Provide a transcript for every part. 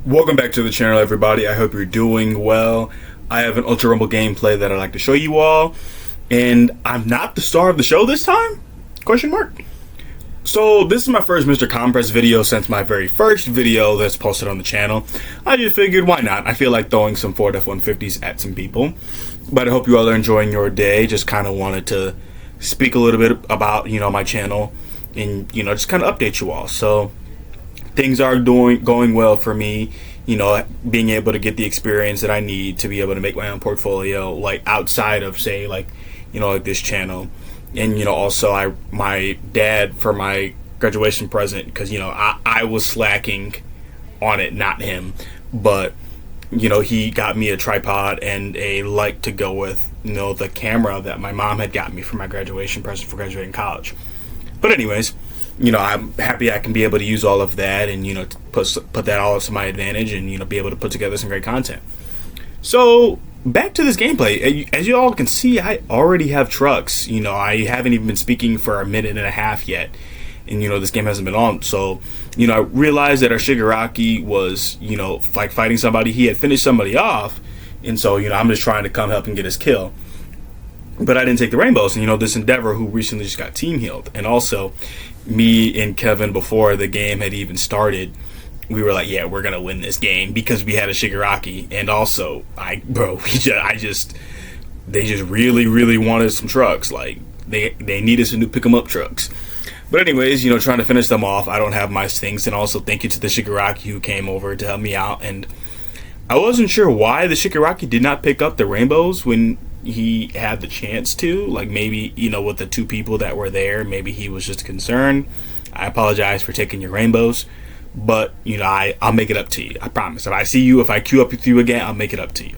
Welcome back to the channel, everybody. I hope you're doing well. I have an Ultra Rumble gameplay that I'd like to show you all, and I'm not the star of the show this time? Question mark. So this is my first Mr. Compress video since my very first video that's posted on the channel. I just figured, why not? I feel like throwing some Ford F-150s at some people. But I hope you all are enjoying your day. Just kind of wanted to speak a little bit about, my channel and, just kind of update you all. So things are going well for me, being able to get the experience that I need to be able to make my own portfolio, like outside of say like this channel. And also my dad, for my graduation present, because I was slacking on it, not him, but he got me a tripod and a light to go with the camera that my mom had got me for my graduation present for graduating college. But anyways, I'm happy I can be able to use all of that and, put that all to my advantage and, be able to put together some great content. So back to this gameplay. As you all can see, I already have trucks. I haven't even been speaking for a minute and a half yet. And, this game hasn't been on. So, I realized that our Shigaraki was, like fighting somebody. He had finished somebody off. And so, I'm just trying to come help and get his kill. But I didn't take the rainbows. And, this Endeavor who recently just got team healed. And also, me and Kevin, before the game had even started, we were like, yeah, we're going to win this game because we had a Shigaraki. And also, they just really, really wanted some trucks. Like, they needed some new pick 'em up trucks. But anyways, trying to finish them off. I don't have my things. And also, thank you to the Shigaraki who came over to help me out. And I wasn't sure why the Shigaraki did not pick up the rainbows when he had the chance to. Like, maybe, with the two people that were there, maybe he was just concerned. I apologize for taking your rainbows. But, I'll make it up to you. I promise. If I see you, if I queue up with you again, I'll make it up to you.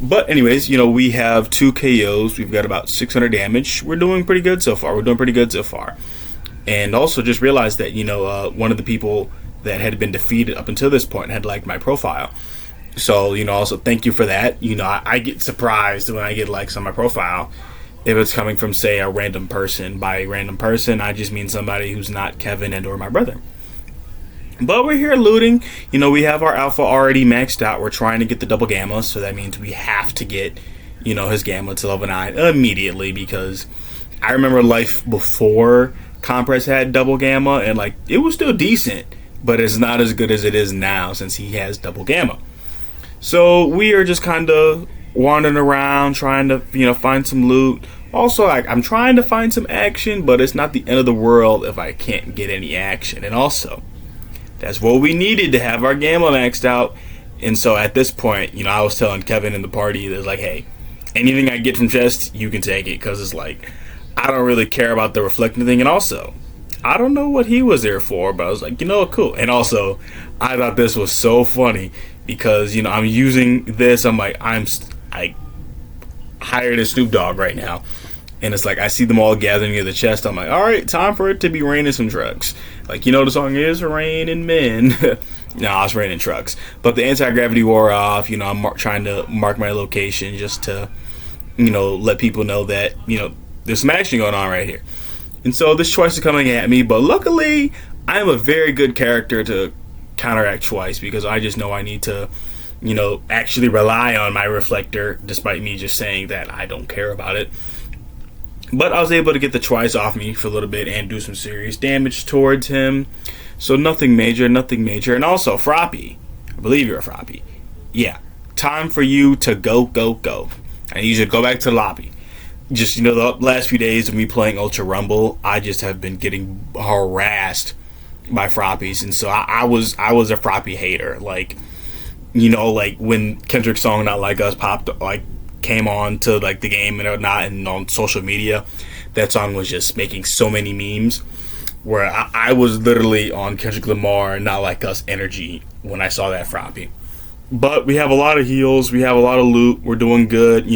But anyways, we have 2 KOs. We've got about 600 damage. We're doing pretty good so far. And also just realized that, one of the people that had been defeated up until this point had liked my profile. So, also thank you for that. I get surprised when I get likes on my profile if it's coming from, say, a random person. By random person, I just mean somebody who's not Kevin and or my brother. But we're here looting. We have our alpha already maxed out. We're trying to get the double gamma, so that means we have to get, his gamma to level 9 immediately, because I remember life before Compress had double gamma, and like it was still decent, but it's not as good as it is now since he has double gamma. So we are just kind of wandering around trying to, find some loot. Also, I'm trying to find some action, but it's not the end of the world if I can't get any action. And also, that's what we needed to have our gamma maxed out. And so at this point, I was telling Kevin in the party, there's like, hey, anything I get from chest, you can take it, because it's like, I don't really care about the reflecting thing. And also, I don't know what he was there for, but I was like, cool. And also, I thought this was so funny because, I'm using this. I'm like, I hired a Snoop Dogg right now. And it's like, I see them all gathering near the chest. I'm like, all right, time for it to be raining some trucks. Like, the song is Raining Men. No, it's raining trucks. But the anti-gravity wore off. I'm trying to mark my location just to, let people know that, there's some action going on right here. And so this Twice is coming at me, but luckily I am a very good character to counteract Twice, because I just know I need to, actually rely on my reflector, despite me just saying that I don't care about it. But I was able to get the Twice off me for a little bit and do some serious damage towards him. So nothing major. And also, Froppy, I believe you're a Froppy. Yeah, time for you to go. I need you to go back to the lobby. Just, the last few days of me playing Ultra Rumble, I just have been getting harassed by Frappies. And so I was a Froppy hater. Like, like when Kendrick's song Not Like Us came on to like the game and whatnot, and on social media, that song was just making so many memes where I was literally on Kendrick Lamar Not Like Us energy when I saw that Froppy. But we have a lot of heals, we have a lot of loot, we're doing good.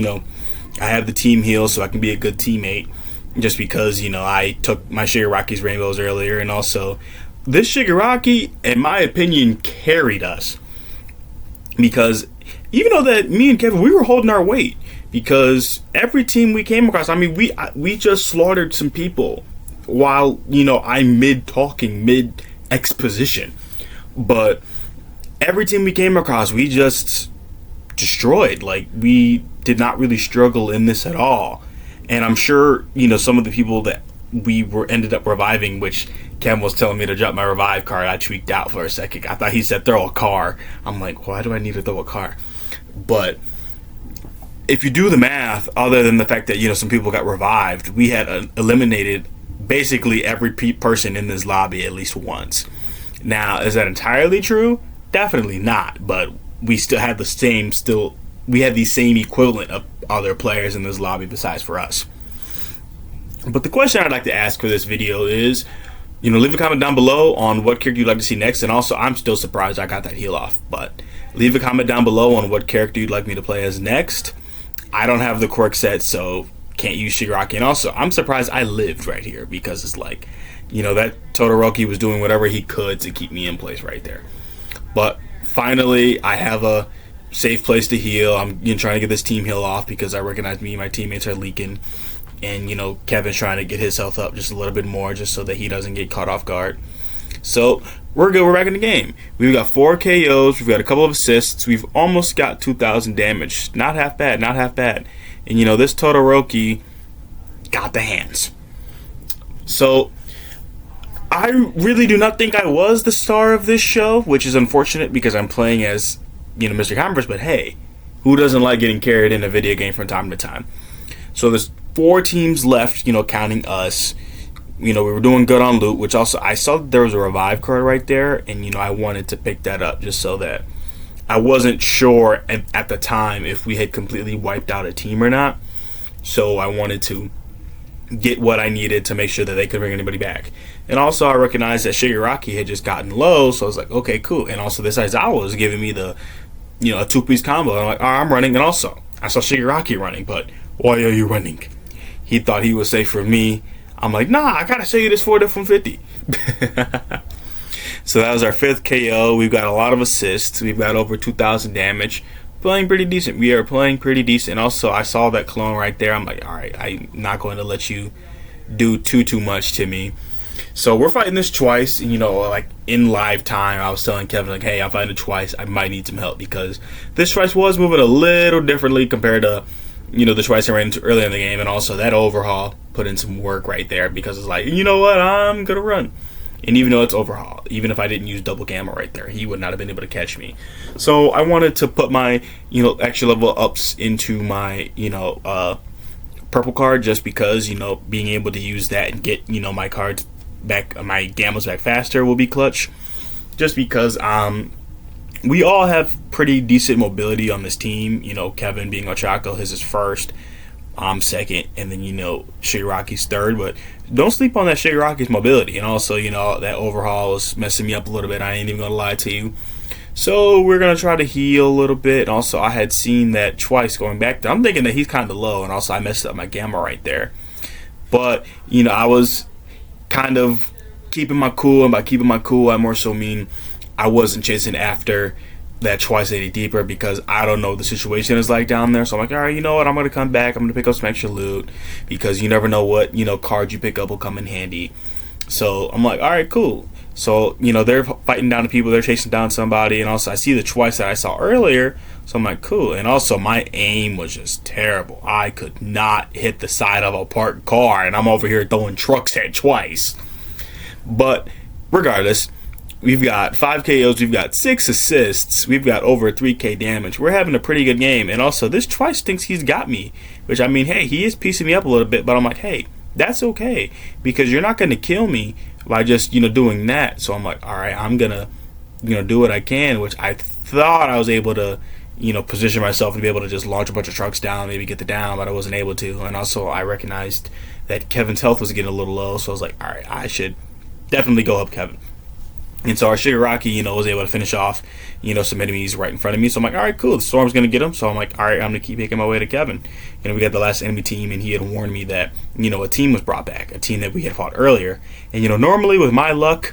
I have the team heal so I can be a good teammate, just because I took my Shigaraki's rainbows earlier. And also, this Shigaraki, in my opinion, carried us, because even though that me and Kevin, we were holding our weight, because every team we came across, we just slaughtered some people while I'm mid exposition. But every team we came across, we just destroyed. Like, we did not really struggle in this at all. And I'm sure, some of the people that we ended up reviving, which Kevin was telling me to drop my revive card, I tweaked out for a second. I thought he said throw a car. I'm like, why do I need to throw a car? But if you do the math, other than the fact that, some people got revived, we had eliminated basically every person in this lobby at least once. Now, is that entirely true? Definitely not. But we still had the same equivalent of other players in this lobby besides for us. But the question I'd like to ask for this video is, leave a comment down below on what character you'd like to see next. And also, I'm still surprised I got that heal off. But leave a comment down below on what character you'd like me to play as next. I don't have the quirk set, so can't use Shigaraki. And also, I'm surprised I lived right here, because it's like, that Todoroki was doing whatever he could to keep me in place right there. But finally, I have a safe place to heal. I'm trying to get this team heal off because I recognize me and my teammates are leaking. And, Kevin's trying to get his health up just a little bit more just so that he doesn't get caught off guard. So, we're good. We're back in the game. We've got 4 KOs. We've got a couple of assists. We've almost got 2,000 damage. Not half bad. Not half bad. And, this Todoroki got the hands. So, I really do not think I was the star of this show, which is unfortunate because I'm playing as, Mr. Converse. But, hey, who doesn't like getting carried in a video game from time to time? So, there's 4 teams left, counting us. We were doing good on loot, which also, I saw that there was a revive card right there, and, I wanted to pick that up just so that I wasn't sure at the time if we had completely wiped out a team or not. So I wanted to get what I needed to make sure that they could bring anybody back. And also, I recognized that Shigaraki had just gotten low, so I was like, okay, cool. And also, this Aizawa was giving me the, a 2-piece combo. And I'm like, I'm running. And also, I saw Shigaraki running, but why are you running? He thought he was safe for me. I'm like, nah, I gotta show you this 4 from 50. So that was our 5th KO. We've got a lot of assists. We've got over 2,000 damage. Playing pretty decent. We are playing pretty decent. Also, I saw that clone right there. I'm like, alright, I'm not going to let you do too much to me. So we're fighting this twice. Like in live time, I was telling Kevin, like, hey, I'm fighting it twice. I might need some help because this twice was moving a little differently compared to the twice I ran into earlier in the game. And also that overhaul put in some work right there because it's like, you know what, I'm gonna run. And even though it's overhaul, even if I didn't use double gamma right there, he would not have been able to catch me. So I wanted to put my extra level ups into my purple card, just because being able to use that and get my cards back, my gammas back faster will be clutch. Just because we all have pretty decent mobility on this team. Kevin being Ochako, his is first. I'm second, and then Shigaraki's third. But don't sleep on that Shigaraki's mobility. And also, that overhaul was messing me up a little bit. I ain't even gonna lie to you. So we're gonna try to heal a little bit. And also, I had seen that twice going back there. I'm thinking that he's kind of low, and also I messed up my gamma right there. But I was kind of keeping my cool, and by keeping my cool, I more so mean I wasn't chasing after that twice 80 deeper because I don't know what the situation is like down there. So I'm like, all right, you know what? I'm going to come back. I'm going to pick up some extra loot because you never know what, cards you pick up will come in handy. So I'm like, all right, cool. So, they're fighting down the people. They're chasing down somebody. And also I see the twice that I saw earlier. So I'm like, cool. And also my aim was just terrible. I could not hit the side of a parked car. And I'm over here throwing trucks at twice. But regardless, we've got 5 KOs, we've got 6 assists, we've got over 3k damage. We're having a pretty good game. And also, this twice thinks he's got me. Which, I mean, hey, he is piecing me up a little bit. But I'm like, hey, that's okay. Because you're not going to kill me by just, doing that. So I'm like, alright, I'm going to, do what I can. Which I thought I was able to, position myself to be able to just launch a bunch of trucks down, maybe get the down. But I wasn't able to. And also, I recognized that Kevin's health was getting a little low. So I was like, alright, I should definitely go help Kevin. And so our Shigaraki, was able to finish off, some enemies right in front of me. So I'm like, all right, cool. The storm's going to get him. So I'm like, all right, I'm going to keep making my way to Kevin. We got the last enemy team, and he had warned me that, a team was brought back, a team that we had fought earlier. And, normally with my luck,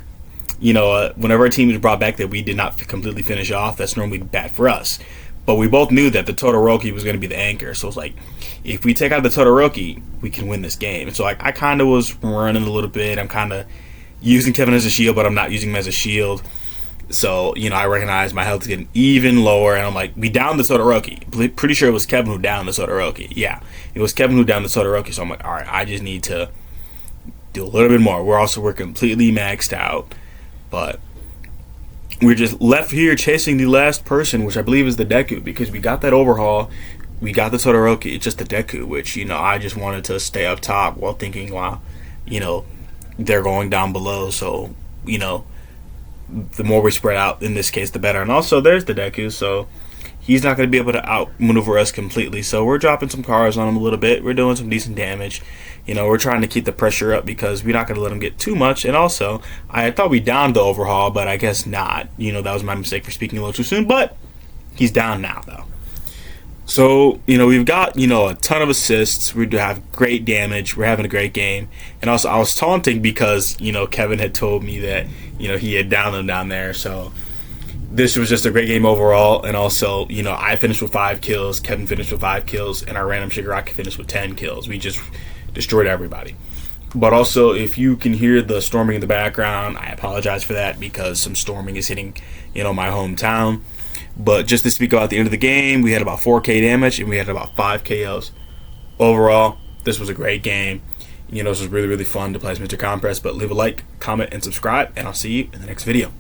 whenever a team is brought back that we did not completely finish off, that's normally bad for us. But we both knew that the Todoroki was going to be the anchor. So it's like, if we take out the Todoroki, we can win this game. And so I kind of was running a little bit. I'm kind of using Kevin as a shield, but I'm not using him as a shield. So, I recognize my health is getting even lower, and I'm like, we downed the Todoroki. Pretty sure it was Kevin who downed the Todoroki. Yeah, it was Kevin who downed the Todoroki. So I'm like, all right, I just need to do a little bit more. We're completely maxed out, but we're just left here chasing the last person, which I believe is the Deku, because we got that overhaul. We got the Todoroki. It's just the Deku, which, I just wanted to stay up top while thinking, wow, they're going down below. So, the more we spread out, in this case, the better. And also, there's the Deku, so he's not going to be able to outmaneuver us completely. So we're dropping some cars on him a little bit. We're doing some decent damage. We're trying to keep the pressure up because we're not going to let him get too much. And also, I thought we downed the overhaul, but I guess not. That was my mistake for speaking a little too soon. But he's down now, though. So, we've got, a ton of assists. We do have great damage. We're having a great game. And also, I was taunting because, Kevin had told me that, he had downed them down there. So, this was just a great game overall. And also, I finished with 5 kills. Kevin finished with 5 kills. And our random Shigaraki finished with 10 kills. We just destroyed everybody. But also, if you can hear the storming in the background, I apologize for that because some storming is hitting, my hometown. But just to speak about the end of the game, we had about 4k damage and we had about 5 KOs. Overall, this was a great game. This was really, really fun to play as Mr. Compress. But leave a like, comment, and subscribe, and I'll see you in the next video.